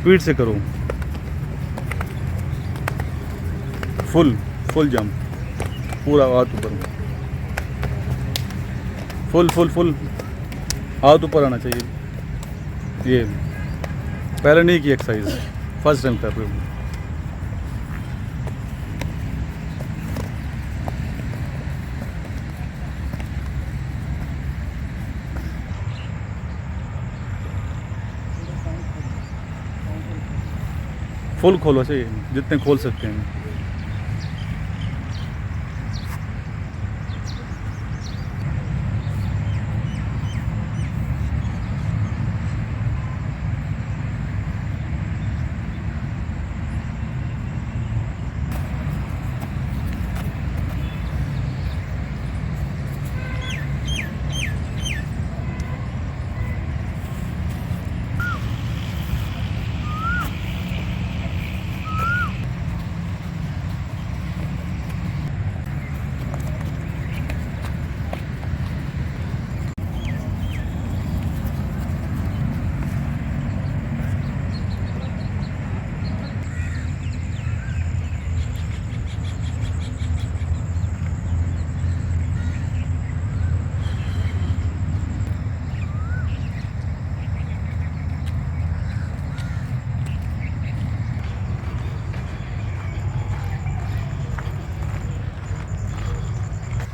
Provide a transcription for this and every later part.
Speed से करो, full full jump, पूरा हाथ ऊपर, फुल फुल फुल हाथ ऊपर आना चाहिए। ये पहले नहीं की एक्सरसाइज, फर्स्ट टाइम कर रहे हो। फुल खोलो चाहिए, जितने खोल सकते हैं।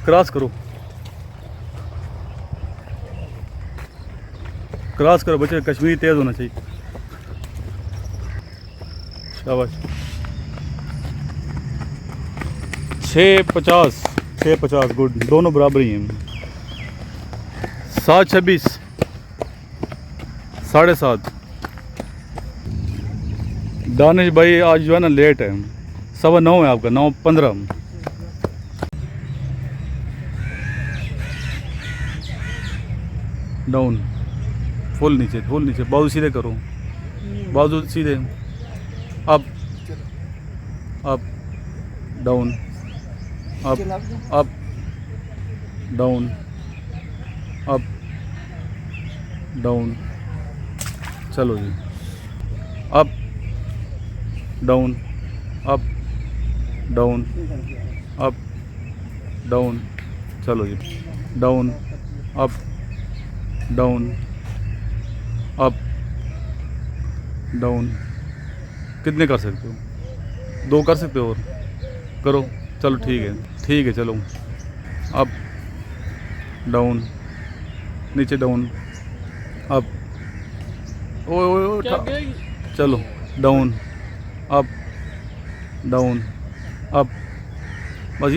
क्रॉस करो, क्रॉस करो बच्चे, कश्मीरी तेज होना चाहिए। शाबाश। 6:50, 6:50 गुड, दोनों बराबर ही हैं। 7:26, 7:30। दानिश भाई आज जो है ना लेट है, 9:15 है आपका, 9:15। डाउन, फुल नीचे, फुल नीचे, बाजू सीधे करो, बाजू सीधे, up up down, up up down, up down, चलो जी, up down, up down, up down, चलो जी, down, up down, up down. कितने कर सकते हो? 2 कर सकते हो, और करो, चलो ठीक है, ठीक है, चलो, अप डाउन, नीचे डाउन, अप, ओ चलो, डाउन, अप डाउन, अप, बस ये।